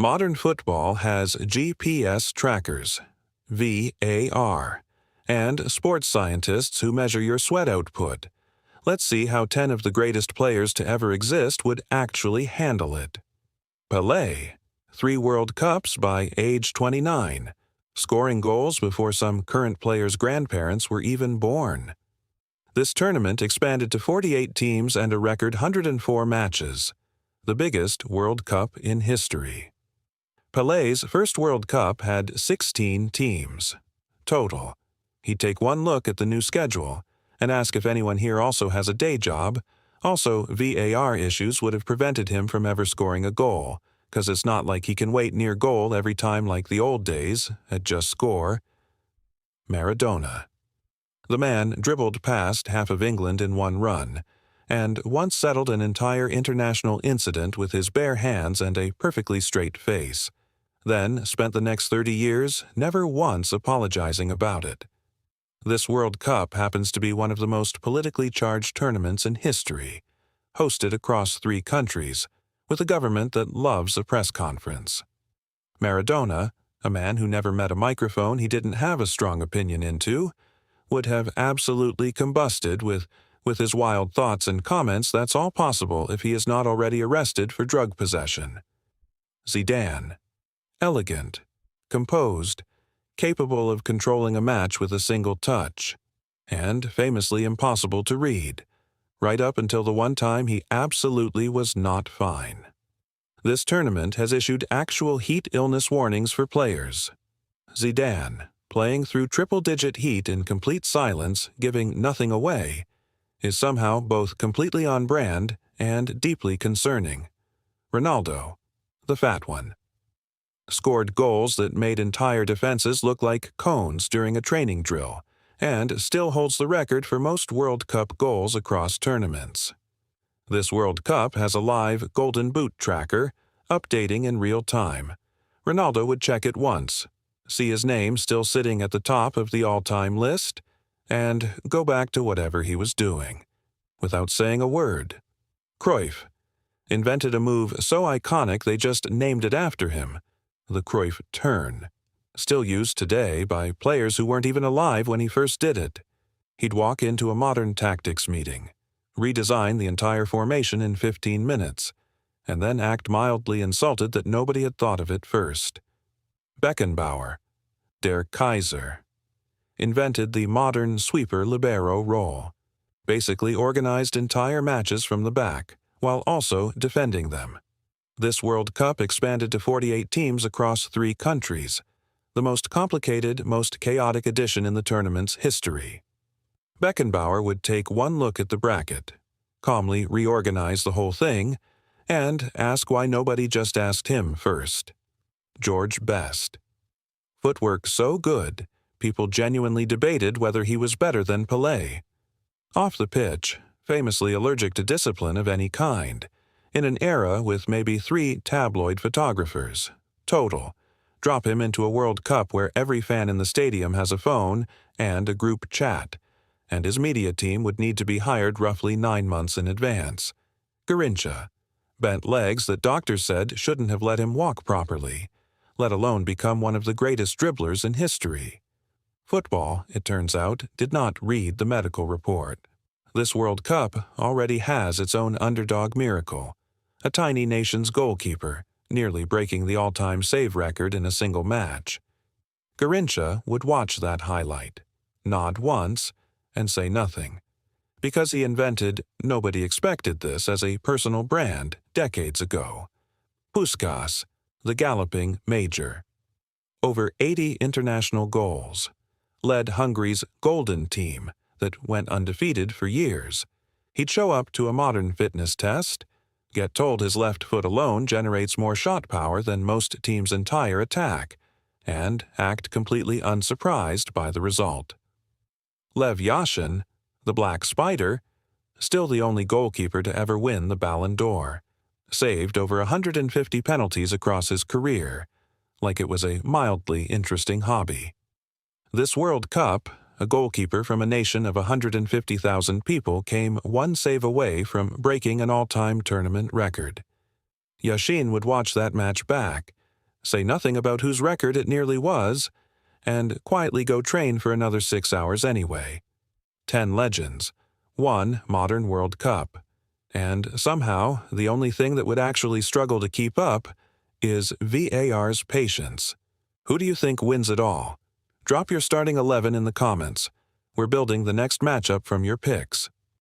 Modern football has GPS trackers, VAR, and sports scientists who measure your sweat output. Let's see how 10 of the greatest players to ever exist would actually handle it. Pelé, 3 World Cups by age 29, scoring goals before some current players' grandparents were even born. This tournament expanded to 48 teams and a record 104 matches, the biggest World Cup in history. Pelé's first World Cup had 16 teams total. He'd take one look at the new schedule and ask if anyone here also has a day job. Also, VAR issues would have prevented him from ever scoring a goal, because it's not like he can wait near goal every time like the old days at just score. Maradona. The man dribbled past half of England in one run, and once settled an entire international incident with his bare hands and a perfectly straight face. Then spent the next 30 years never once apologizing about it. This World Cup happens to be one of the most politically charged tournaments in history, hosted across 3 countries, with a government that loves a press conference. Maradona, a man who never met a microphone he didn't have a strong opinion into, would have absolutely combusted with his wild thoughts and comments. That's all possible if he is not already arrested for drug possession. Zidane. Elegant, composed, capable of controlling a match with a single touch, and famously impossible to read, right up until the one time he absolutely was not fine. This tournament has issued actual heat illness warnings for players. Zidane, playing through triple-digit heat in complete silence, giving nothing away, is somehow both completely on brand and deeply concerning. Ronaldo, the fat one, scored goals that made entire defenses look like cones during a training drill, and still holds the record for most World Cup goals across tournaments. This World Cup has a live Golden Boot tracker, updating in real time. Ronaldo would check it once, see his name still sitting at the top of the all-time list, and go back to whatever he was doing, without saying a word. Cruyff invented a move so iconic they just named it after him, the Cruyff turn, still used today by players who weren't even alive when he first did it. He'd walk into a modern tactics meeting, redesign the entire formation in 15 minutes, and then act mildly insulted that nobody had thought of it first. Beckenbauer, Der Kaiser, invented the modern sweeper libero role, basically organized entire matches from the back, while also defending them. This World Cup expanded to 48 teams across 3 countries, the most complicated, most chaotic edition in the tournament's history. Beckenbauer would take one look at the bracket, calmly reorganize the whole thing, and ask why nobody just asked him first. George Best. Footwork so good, people genuinely debated whether he was better than Pelé. Off the pitch, famously allergic to discipline of any kind, in an era with maybe 3 tabloid photographers, total. Drop him into a World Cup where every fan in the stadium has a phone and a group chat, and his media team would need to be hired roughly 9 months in advance. Garrincha. Bent legs that doctors said shouldn't have let him walk properly, let alone become one of the greatest dribblers in history. Football, it turns out, did not read the medical report. This World Cup already has its own underdog miracle, a tiny nation's goalkeeper, nearly breaking the all-time save record in a single match. Garrincha would watch that highlight, nod once, and say nothing, because he invented "nobody expected this" as a personal brand decades ago. Puskás, the galloping major. Over 80 international goals. Led Hungary's golden team that went undefeated for years. He'd show up to a modern fitness test, get told his left foot alone generates more shot power than most teams' entire attack, and act completely unsurprised by the result. Lev Yashin, the Black Spider, still the only goalkeeper to ever win the Ballon d'Or, saved over 150 penalties across his career, like it was a mildly interesting hobby. This World Cup, a goalkeeper from a nation of 150,000 people came one save away from breaking an all-time tournament record. Yashin would watch that match back, say nothing about whose record it nearly was, and quietly go train for another 6 hours anyway. 10 legends, 1 modern World Cup, and somehow the only thing that would actually struggle to keep up is VAR's patience. Who do you think wins it all? Drop your starting 11 in the comments. We're building the next matchup from your picks.